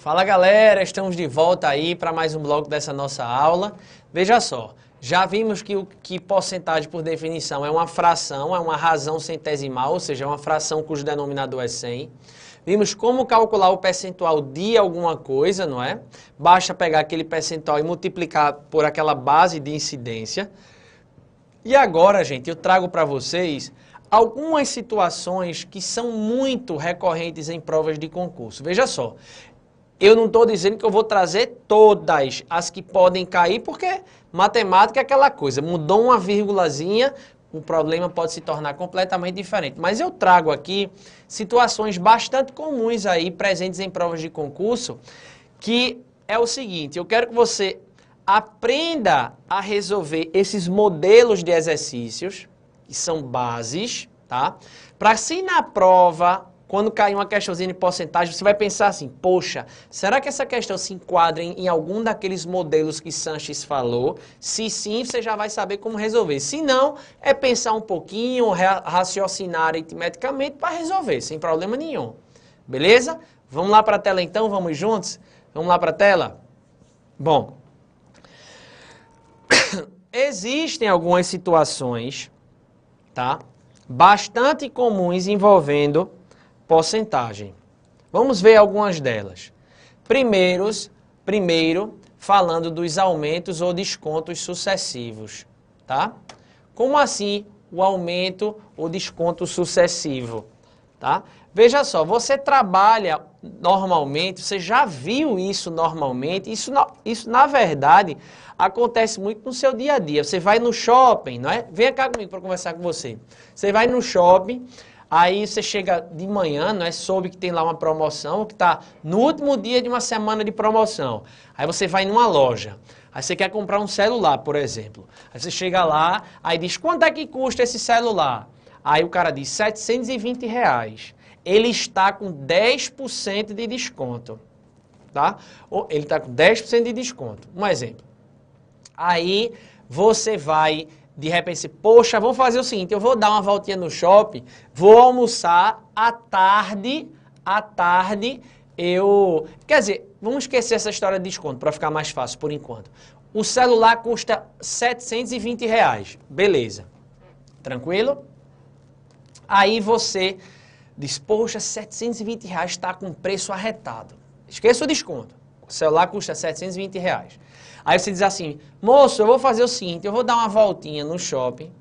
Fala galera, estamos de volta aí para mais um bloco dessa nossa aula. Veja só, já vimos que porcentagem por definição é uma fração, é uma razão centesimal, ou seja, é uma fração cujo denominador é 100. Vimos como calcular o percentual de alguma coisa, não é? Basta pegar aquele percentual e multiplicar por aquela base de incidência. E agora, gente, eu trago para vocês algumas situações que são muito recorrentes em provas de concurso. Veja só, eu não estou dizendo que eu vou trazer todas as que podem cair, porque matemática é aquela coisa, mudou uma vírgulazinha, o problema pode se tornar completamente diferente. Mas eu trago aqui situações bastante comuns aí, presentes em provas de concurso, que é o seguinte, eu quero que você aprenda a resolver esses modelos de exercícios, que são bases, tá? Para se na prova, quando cair uma questãozinha de porcentagem, você vai pensar assim, poxa, será que essa questão se enquadra em algum daqueles modelos que Sanches falou? Se sim, você já vai saber como resolver. Se não, é pensar um pouquinho, raciocinar aritmeticamente para resolver, sem problema nenhum. Beleza? Vamos lá para a tela então, vamos juntos? Vamos lá para a tela? Bom, existem algumas situações, tá? Bastante comuns envolvendo porcentagem. Vamos ver algumas delas. Primeiro, falando dos aumentos ou descontos sucessivos, tá? Como assim o aumento ou desconto sucessivo, tá? Veja só, você trabalha normalmente, você já viu isso normalmente, isso na verdade acontece muito no seu dia a dia. Você vai no shopping, não é? Venha cá comigo para conversar com você. Você vai no shopping, aí você chega de manhã, não é? Soube que tem lá uma promoção, que está no último dia de uma semana de promoção. Aí você vai numa loja, aí você quer comprar um celular, por exemplo. Aí você chega lá, aí diz, quanto é que custa esse celular? Aí o cara diz, R$720. Ele está com 10% de desconto, tá? Ou ele está com 10% de desconto. Um exemplo. Aí você vai, de repente, poxa, vamos fazer o seguinte, eu vou dar uma voltinha no shopping, vou almoçar à tarde Quer dizer, vamos esquecer essa história de desconto para ficar mais fácil por enquanto. O celular custa R$720, beleza. Tranquilo? Aí você diz, poxa, R$720 está com preço arretado. Esqueça o desconto. O celular custa R$720. Aí você diz assim, moço, eu vou fazer o seguinte, eu vou dar uma voltinha no shopping,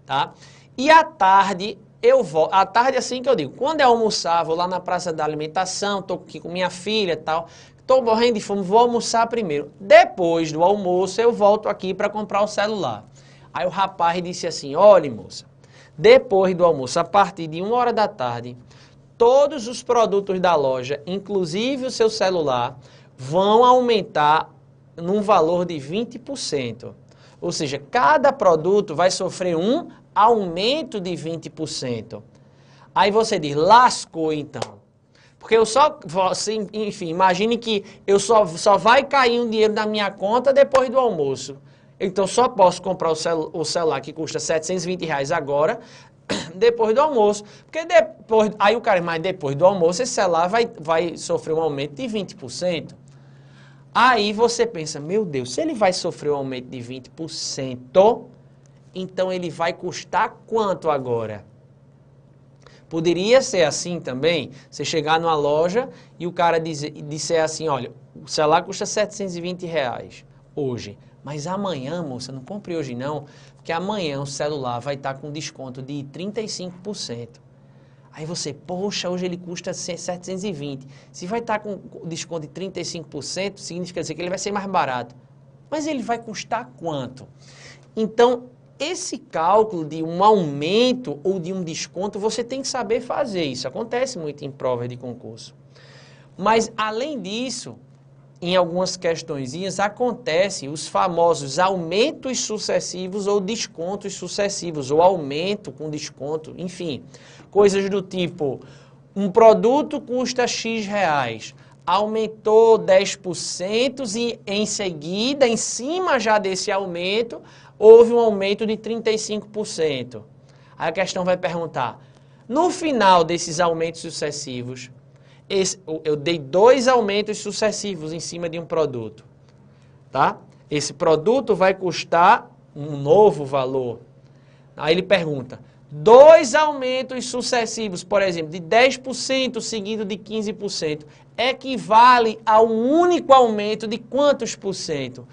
tá? E à tarde eu vou, à tarde assim que eu digo, quando eu almoçar, vou lá na praça da alimentação, tô aqui com minha filha e tal, tô morrendo de fome, vou almoçar primeiro. Depois do almoço eu volto aqui para comprar o celular. Aí o rapaz disse assim, olha moça, depois do almoço, a partir de 1h da tarde, todos os produtos da loja, inclusive o seu celular, vão aumentar num valor de 20%. Ou seja, cada produto vai sofrer um aumento de 20%. Aí você diz, lascou então. Porque eu só, enfim, imagine que eu só vai cair um dinheiro na minha conta depois do almoço. Então só posso comprar o celular que custa R$720 agora, depois do almoço. Porque depois, aí o cara, mas depois do almoço esse celular vai sofrer um aumento de 20%. Aí você pensa, meu Deus, se ele vai sofrer um aumento de 20%, então ele vai custar quanto agora? Poderia ser assim também, você chegar numa loja e o cara disser assim, olha, o celular custa R$720 hoje, mas amanhã, moça, não compre hoje não, porque amanhã o celular vai estar com desconto de 35%. Aí você, poxa, hoje ele custa 720. Se vai estar com desconto de 35%, significa dizer que ele vai ser mais barato. Mas ele vai custar quanto? Então, esse cálculo de um aumento ou de um desconto, você tem que saber fazer. Isso acontece muito em provas de concurso. Mas, além disso, em algumas questõezinhas, acontecem os famosos aumentos sucessivos ou descontos sucessivos, ou aumento com desconto, enfim. Coisas do tipo, um produto custa X reais, aumentou 10% e em seguida, em cima já desse aumento, houve um aumento de 35%. Aí a questão vai perguntar, no final desses aumentos sucessivos, Eu dei 2 aumentos sucessivos em cima de um produto, tá? Esse produto vai custar um novo valor. Aí ele pergunta, 2 aumentos sucessivos, por exemplo, de 10% seguido de 15%, equivale a um único aumento de quantos por cento?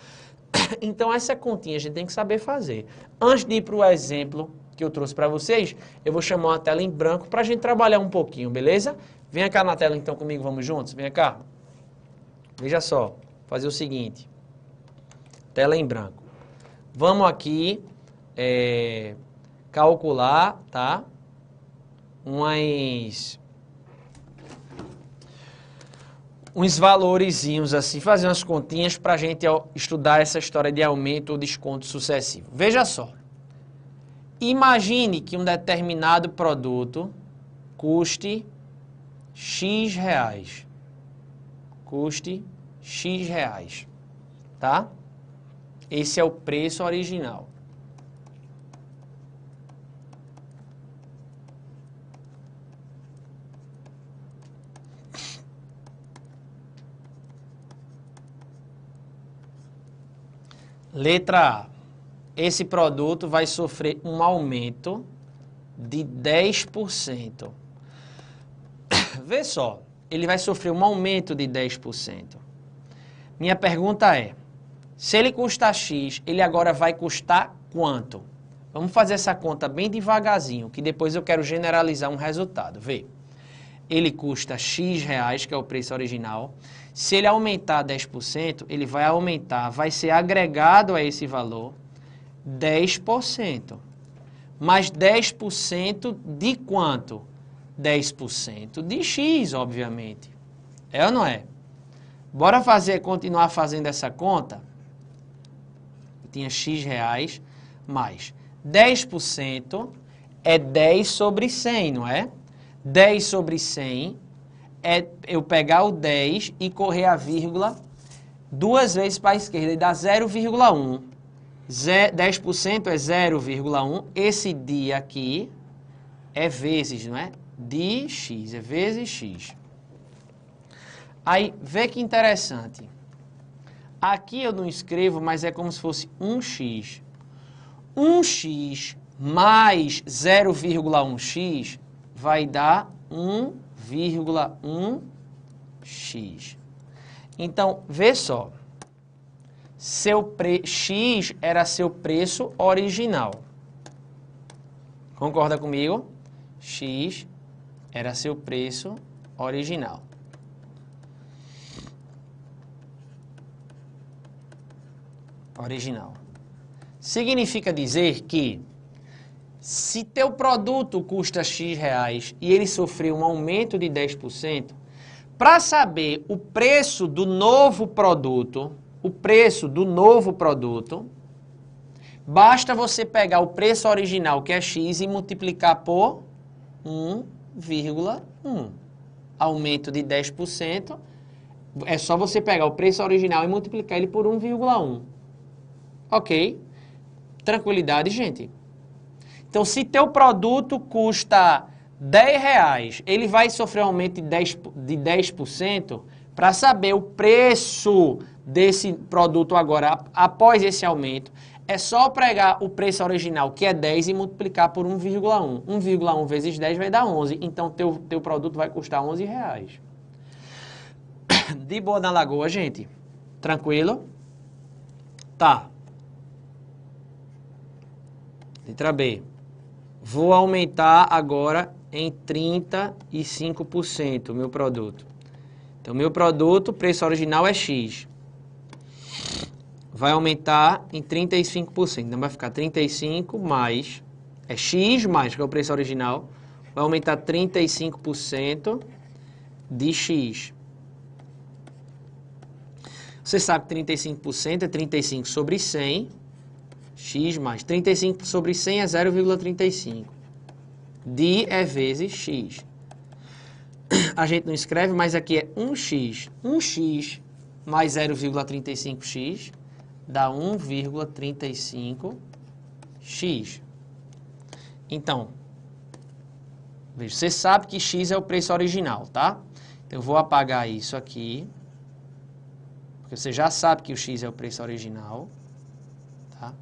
Então, essa continha a gente tem que saber fazer. Antes de ir para o exemplo que eu trouxe para vocês, eu vou chamar uma tela em branco para a gente trabalhar um pouquinho, beleza? Venha cá na tela então comigo, vamos juntos? Venha cá. Veja só, vou fazer o seguinte. Tela em branco. Vamos aqui calcular, tá? Uns valorezinhos assim, fazer umas continhas para a gente estudar essa história de aumento ou desconto sucessivo. Veja só. Imagine que um determinado produto custe X reais. Custe X reais. Tá? Esse é o preço original. Letra A. Esse produto vai sofrer um aumento de 10%. Vê só, ele vai sofrer um aumento de 10%. Minha pergunta é, se ele custa X, ele agora vai custar quanto? Vamos fazer essa conta bem devagarzinho, que depois eu quero generalizar um resultado. Vê, ele custa X reais, que é o preço original. Se ele aumentar 10%, ele vai aumentar, vai ser agregado a esse valor 10%. Mas 10% de quanto? 10% de X, obviamente. É ou não é? Bora continuar fazendo essa conta? Tinha X reais, mais 10% é 10 sobre 100, não é? 10 sobre 100 é eu pegar o 10 e correr a vírgula 2 vezes para a esquerda e dá 0,1. 10% é 0,1. Esse dia aqui é vezes, não é? De X, é vezes X. Aí, vê que interessante. Aqui eu não escrevo, mas é como se fosse 1x. 1x mais 0,1x vai dar 1,1x. Então, vê só. X era seu preço original. Concorda comigo? X era seu preço original. Significa dizer que se teu produto custa X reais e ele sofreu um aumento de 10%, para saber o preço do novo produto, basta você pegar o preço original, que é X, e multiplicar por 1,1. Aumento de 10%, é só você pegar o preço original e multiplicar ele por 1,1. Ok? Tranquilidade, gente? Então, se teu produto custa 10 reais, ele vai sofrer um aumento de 10%. Para saber o preço desse produto agora, após esse aumento, é só pegar o preço original, que é 10, e multiplicar por 1,1. 1,1 vezes 10 vai dar 11. Então, teu produto vai custar 11 reais. De boa na lagoa, gente? Tranquilo? Tá. Letra B. Vou aumentar agora em 35% o meu produto. Então, meu produto, preço original é X. Vai aumentar em 35%. Então, vai ficar 35 mais... É X mais, que é o preço original. Vai aumentar 35% de X. Você sabe que 35% é 35 sobre 100. X mais 35 sobre 100 é 0,35. De é vezes X. A gente não escreve, mas aqui é 1x. 1x mais 0,35x dá 1,35x. Então, veja, você sabe que x é o preço original, tá? Então, eu vou apagar isso aqui. Porque você já sabe que o X é o preço original. Tá?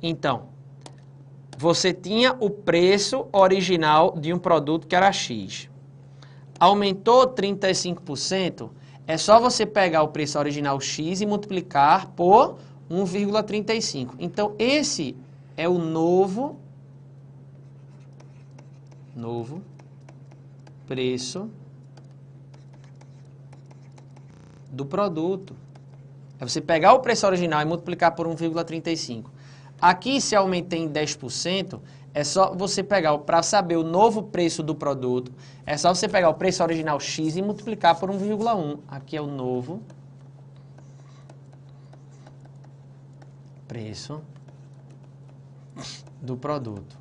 Então, você tinha o preço original de um produto que era X. Aumentou 35%, é só você pegar o preço original X e multiplicar por 1,35. Então, esse é o novo preço do produto. É você pegar o preço original e multiplicar por 1,35. Aqui, se aumentei em 10%, é só você pegar, para saber o novo preço do produto, é só você pegar o preço original X e multiplicar por 1,1. Aqui é o novo preço do produto.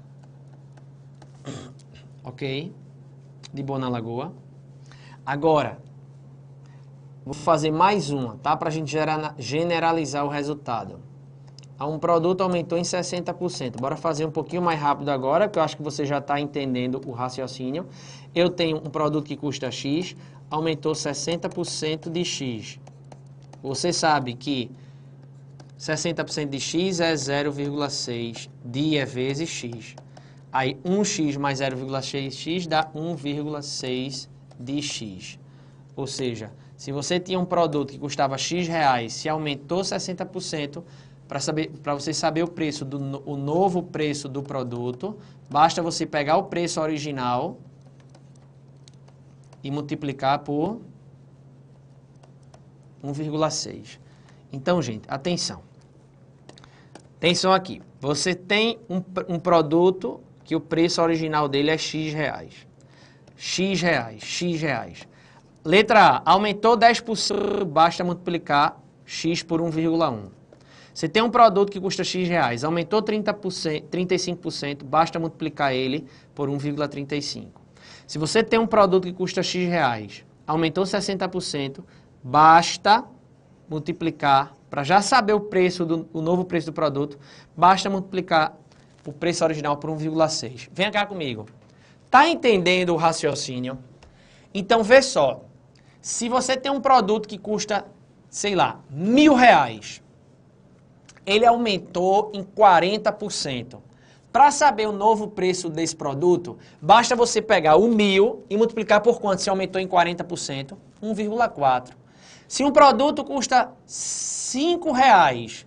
Ok? De boa na lagoa. Agora, vou fazer mais uma, tá? Para a gente generalizar o resultado. Um produto aumentou em 60%. Bora fazer um pouquinho mais rápido agora, porque eu acho que você já está entendendo o raciocínio. Eu tenho um produto que custa X, aumentou 60% de X. Você sabe que 60% de X é 0,6 dia vezes X. Aí 1x mais 0,6x dá 1,6 de X. Ou seja, se você tinha um produto que custava X reais, se aumentou 60%, para você saber o preço o novo preço do produto, basta você pegar o preço original e multiplicar por 1,6. Então, gente, atenção. Atenção aqui. Você tem um produto que o preço original dele é X reais. X reais, X reais. Letra A, aumentou 10%, basta multiplicar X por 1,1. Você tem um produto que custa X reais, aumentou 35%, basta multiplicar ele por 1,35. Se você tem um produto que custa X reais, aumentou 60%, basta multiplicar, para já saber o novo preço do produto, basta multiplicar o preço original por 1,6. Vem cá comigo. Tá entendendo o raciocínio? Então, vê só. Se você tem um produto que custa, sei lá, R$1.000, ele aumentou em 40%. Para saber o novo preço desse produto, basta você pegar o 1.000 e multiplicar por quanto se aumentou em 40%? 1,4. Se um produto custa R$5,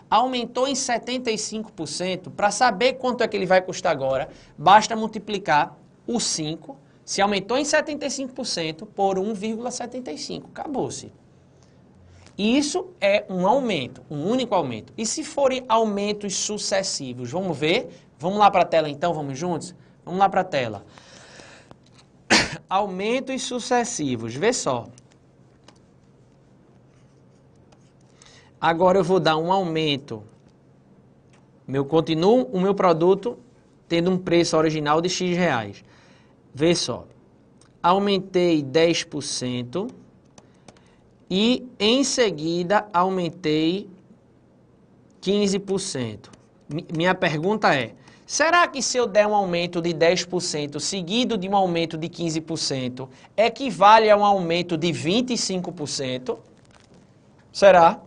aumentou em 75%, para saber quanto é que ele vai custar agora, basta multiplicar o 5, se aumentou em 75%, por 1,75. Acabou-se. Isso é um aumento, um único aumento. E se forem aumentos sucessivos? Vamos ver? Vamos lá para a tela então, vamos juntos? Vamos lá para a tela. Aumentos sucessivos, vê só. Agora eu vou dar um aumento. Continuo o meu produto tendo um preço original de X reais. Vê só. Aumentei 10%. E, em seguida, aumentei 15%. Minha pergunta é, será que se eu der um aumento de 10% seguido de um aumento de 15%, equivale a um aumento de 25%? Será?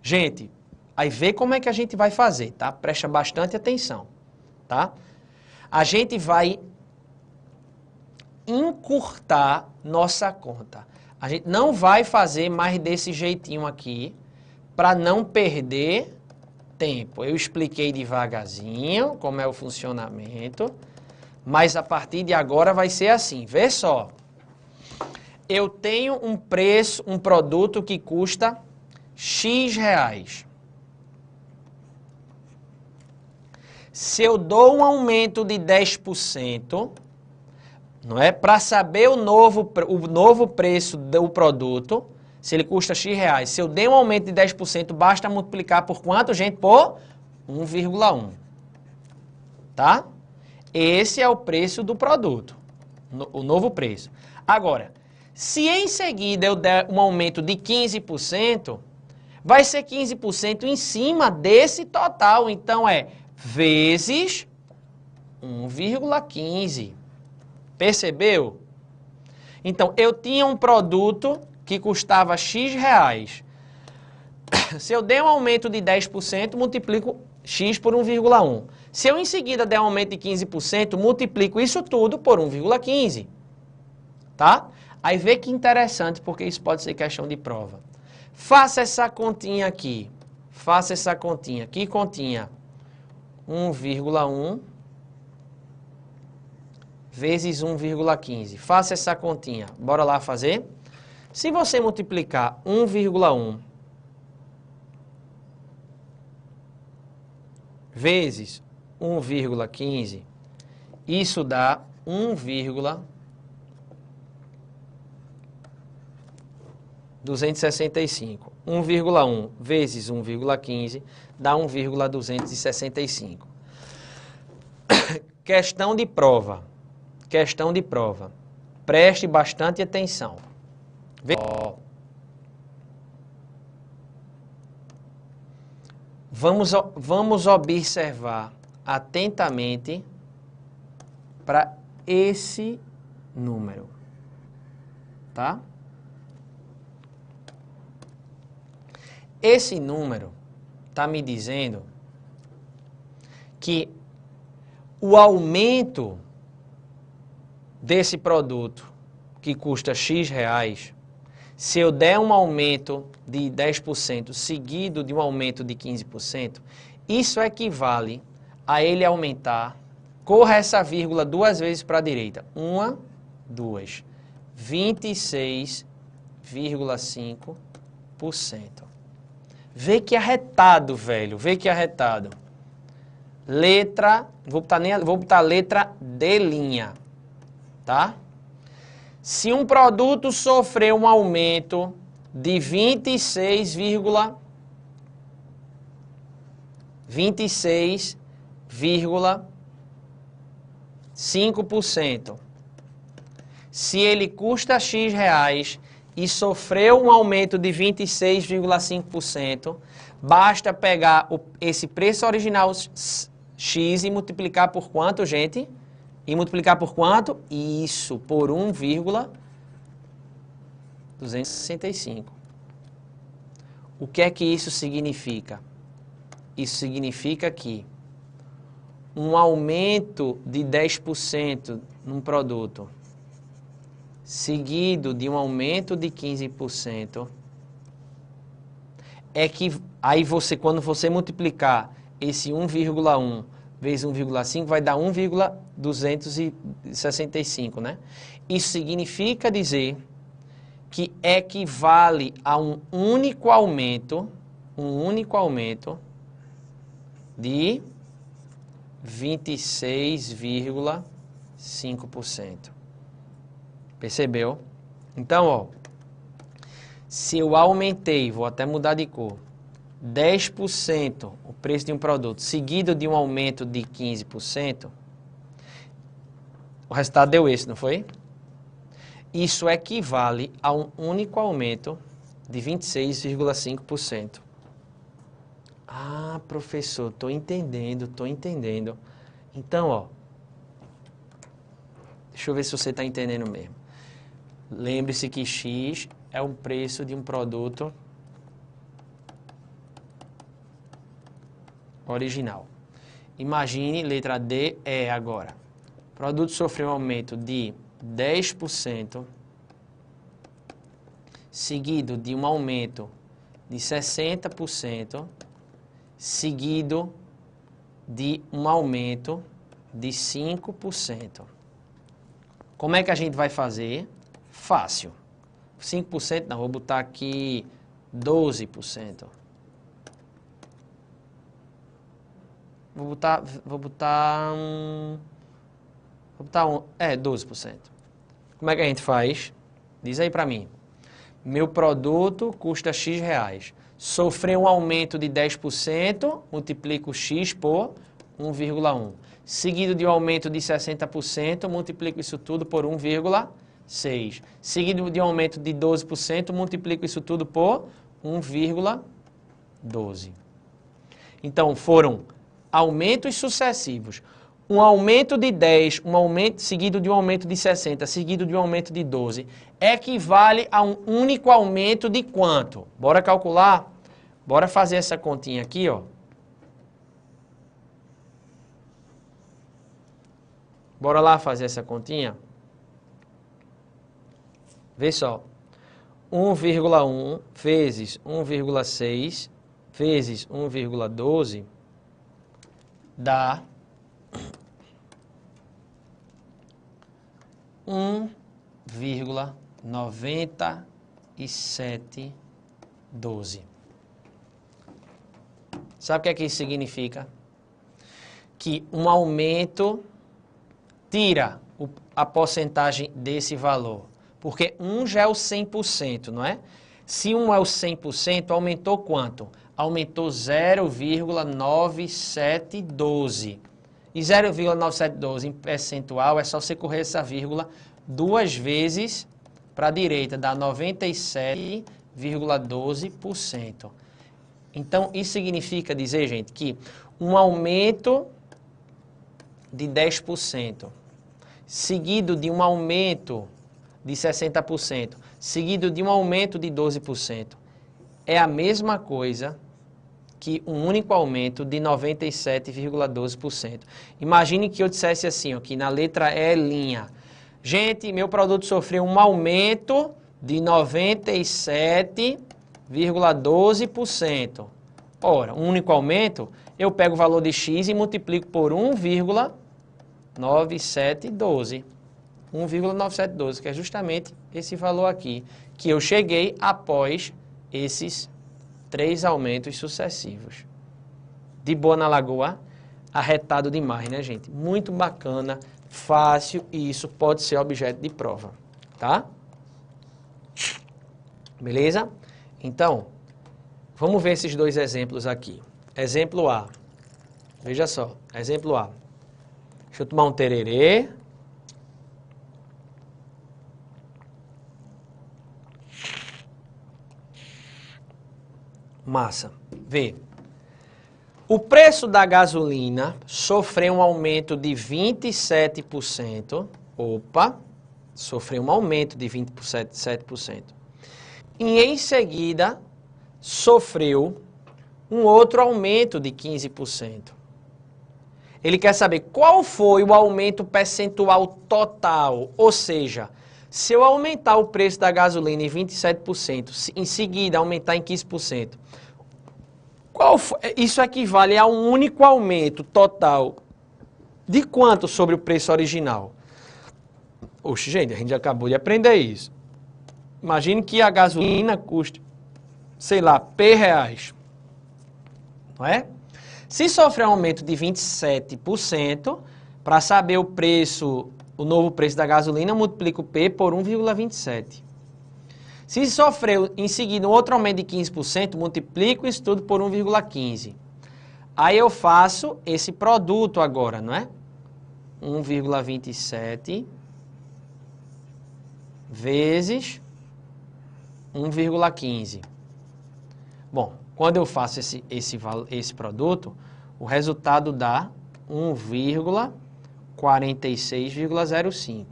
Gente, aí vê como é que a gente vai fazer, tá? Presta bastante atenção, tá? A gente vai encurtar nossa conta. A gente não vai fazer mais desse jeitinho aqui para não perder tempo. Eu expliquei devagarzinho como é o funcionamento, mas a partir de agora vai ser assim. Vê só. Eu tenho um produto que custa X reais. Se eu dou um aumento de 10%, não é? Para saber o novo preço do produto, se ele custa X reais, se eu der um aumento de 10%, basta multiplicar por quanto, gente? Por 1,1. Tá? Esse é o preço do produto, o novo preço. Agora, se em seguida eu der um aumento de 15%, vai ser 15% em cima desse total. Então, é vezes 1,15. Percebeu? Então, eu tinha um produto que custava X reais. Se eu der um aumento de 10%, multiplico X por 1,1. Se eu em seguida der um aumento de 15%, multiplico isso tudo por 1,15. Tá? Aí vê que interessante, porque isso pode ser questão de prova. Faça essa continha aqui. Faça essa continha. Que continha? 1,1 vezes 1,15. Faça essa continha. Bora lá fazer? Se você multiplicar 1,1 vezes 1,15, isso dá 1,265. 1,1 vezes 1,15 dá 1,265. Questão de prova. Questão de prova. Preste bastante atenção. Vamos observar atentamente para esse número, tá? Esse número está me dizendo que o aumento desse produto que custa X reais, se eu der um aumento de 10% seguido de um aumento de 15%, isso equivale a ele aumentar, corra essa vírgula 2 vezes para a direita, 1, 2, 26,5%. Vê que arretado, velho, vê que arretado. Letra, vou botar letra D', tá? Se um produto sofrer um aumento de 26,5%, se ele custa X reais e sofreu um aumento de 26,5%, basta pegar esse preço original X e multiplicar por quanto, gente? E multiplicar por quanto? Isso, por 1,265. O que é que isso significa? Isso significa que um aumento de 10% num produto, seguido de um aumento de 15%, é que aí quando você multiplicar esse 1,1 vezes 1,5 vai dar 1,265, né? Isso significa dizer que equivale a um único aumento de 26,5%. Percebeu? Então, ó, se eu aumentei, vou até mudar de cor, 10% o preço de um produto, seguido de um aumento de 15%, o resultado deu esse, não foi? Isso equivale a um único aumento de 26,5%. Ah, professor, estou entendendo. Então, ó, deixa eu ver se você está entendendo mesmo. Lembre-se que X é o preço de um produto original. Imagine, letra D é agora. O produto sofreu um aumento de 10%, seguido de um aumento de 60%, seguido de um aumento de 5%. Como é que a gente vai fazer? Fácil. 5% não, vou botar aqui 12%. Vou botar 12%. Como é que a gente faz? Diz aí pra mim. Meu produto custa X reais. Sofreu um aumento de 10%, multiplico X por 1,1. Seguido de um aumento de 60%, multiplico isso tudo por 1,6. Seguido de um aumento de 12%, multiplico isso tudo por 1,12. Então, foram aumentos sucessivos um aumento de 10, um aumento seguido de um aumento de 60, seguido de um aumento de 12, equivale a um único aumento de quanto? Bora calcular? Bora fazer essa continha aqui, ó. Bora lá fazer essa continha? Vê só. 1,1 vezes 1,6 vezes 1,12 dá 1,9712. Sabe o que é que isso significa? Que um aumento tira a porcentagem desse valor. Porque 1 já é o 100%, não é? Se 1 é o 100%, aumentou quanto? Aumentou 0,9712. E 0,9712 em percentual é só você correr essa vírgula 2 vezes para a direita, dá 97,12%. Então, isso significa dizer, gente, que um aumento de 10%, seguido de um aumento de 60%, seguido de um aumento de 12%, é a mesma coisa que um único aumento de 97,12%. Imagine que eu dissesse assim, ó, que na letra E', gente, meu produto sofreu um aumento de 97,12%. Ora, um único aumento, eu pego o valor de X e multiplico por 1,9712. 1,9712, que é justamente esse valor aqui, que eu cheguei após esses 3 aumentos sucessivos. De boa na lagoa, arretado demais, né, gente? Muito bacana, fácil, e isso pode ser objeto de prova, tá? Beleza? Então, vamos ver esses 2 exemplos aqui. Exemplo A. Veja só, exemplo A. Deixa eu tomar um tererê. Massa. Vê. O preço da gasolina sofreu um aumento de 27%. Opa! Sofreu um aumento de 27%. E em seguida, sofreu um outro aumento de 15%. Ele quer saber qual foi o aumento percentual total, ou seja, se eu aumentar o preço da gasolina em 27%, em seguida aumentar em 15%, isso equivale a um único aumento total de quanto sobre o preço original? Oxe, gente, a gente acabou de aprender isso. Imagine que a gasolina custe, sei lá, R$P, não é? Se sofrer um aumento de 27%, para saber o preço, o novo preço da gasolina, eu multiplico o P por 1,27. Se sofreu em seguida um outro aumento de 15%, multiplico isso tudo por 1,15. Aí eu faço esse produto agora, não é? 1,27 vezes 1,15. Bom, quando eu faço esse produto, o resultado dá 1,46,05.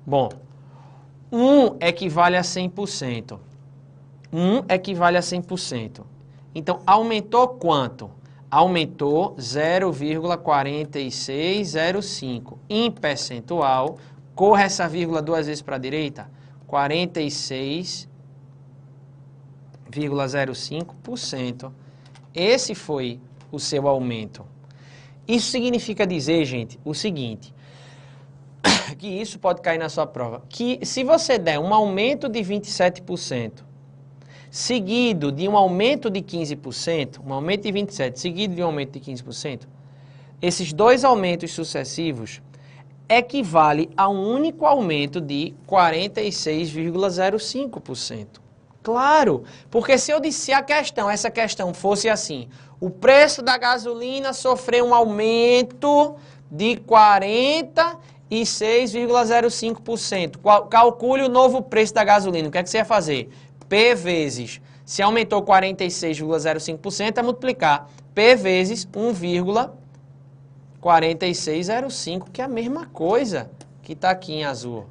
Bom, 1 equivale a 100%. 1 equivale a 100%. Então, aumentou quanto? Aumentou 0,4605. Em percentual, corra essa vírgula 2 vezes para a direita, 46,05%. Esse foi o seu aumento. Isso significa dizer, gente, o seguinte, que isso pode cair na sua prova, que se você der um aumento de 27%, seguido de um aumento de 15%, um aumento de 27%, seguido de um aumento de 15%, esses 2 aumentos sucessivos equivale a um único aumento de 46,05%. Claro, porque se eu disse essa questão fosse assim, o preço da gasolina sofreu um aumento de 46,05%. Calcule o novo preço da gasolina. O que é que você ia fazer? P vezes, se aumentou 46,05%, é multiplicar P vezes 4605, que é a mesma coisa que está aqui em azul.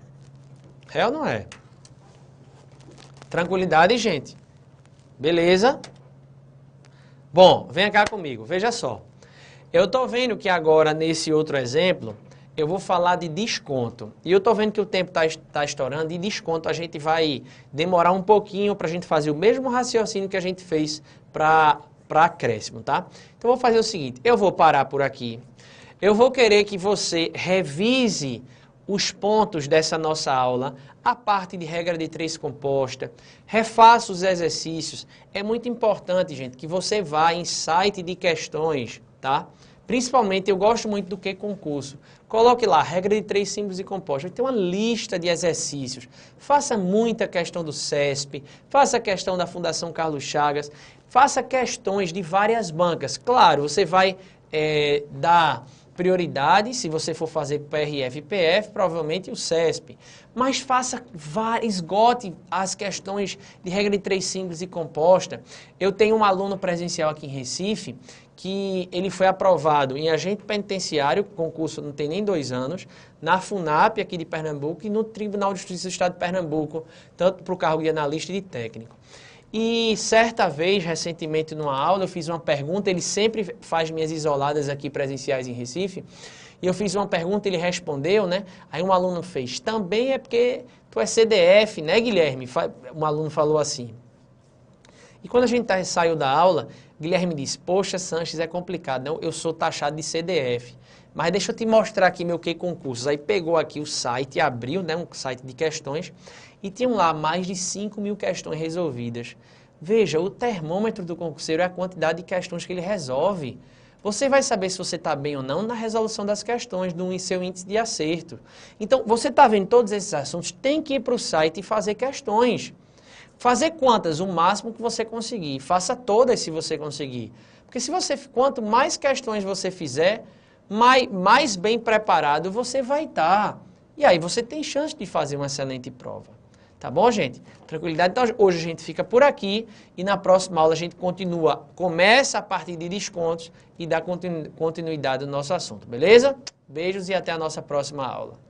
É ou não é? Tranquilidade, gente? Beleza? Bom, venha cá comigo, veja só. Eu estou vendo que agora, nesse outro exemplo, eu vou falar de desconto. E eu estou vendo que o tempo está estourando, e desconto a gente vai demorar um pouquinho para a gente fazer o mesmo raciocínio que a gente fez para acréscimo, tá? Então, eu vou fazer o seguinte, eu vou parar por aqui. Eu vou querer que você revise os pontos dessa nossa aula, a parte de regra de 3 composta, refaça os exercícios. É muito importante, gente, que você vá em site de questões, tá? Principalmente, eu gosto muito do que concurso. Coloque lá, regra de 3 simples e compostas. Tem uma lista de exercícios. Faça muita questão do CESP, faça questão da Fundação Carlos Chagas, faça questões de várias bancas. Claro, você vai dar prioridade, se você for fazer PRF e PF, provavelmente o CESP. Mas esgote as questões de regra de 3 simples e composta. Eu tenho um aluno presencial aqui em Recife, que ele foi aprovado em agente penitenciário, concurso não tem nem 2 anos, na FUNAP aqui de Pernambuco e no Tribunal de Justiça do Estado de Pernambuco, tanto para o cargo de analista e de técnico. E certa vez, recentemente numa aula, eu fiz uma pergunta, ele sempre faz minhas isoladas aqui presenciais em Recife, e eu fiz uma pergunta, ele respondeu, né? Aí um aluno fez, também é porque tu é CDF, né, Guilherme? Um aluno falou assim. E quando a gente saiu da aula, Guilherme disse, poxa, Sanches, é complicado, não? Eu sou taxado de CDF. Mas deixa eu te mostrar aqui meu que concursos. Aí pegou aqui o site, abriu, né, um site de questões, e tinham lá mais de 5.000 questões resolvidas. Veja, o termômetro do concurseiro é a quantidade de questões que ele resolve. Você vai saber se você está bem ou não na resolução das questões, no seu índice de acerto. Então, você está vendo todos esses assuntos, tem que ir para o site e fazer questões. Fazer quantas? O máximo que você conseguir. Faça todas se você conseguir. Porque quanto mais questões você fizer, mais bem preparado você vai estar. E aí você tem chance de fazer uma excelente prova. Tá bom, gente? Tranquilidade. Então, hoje a gente fica por aqui e na próxima aula a gente começa a partir de descontos e dá continuidade ao nosso assunto, beleza? Beijos e até a nossa próxima aula.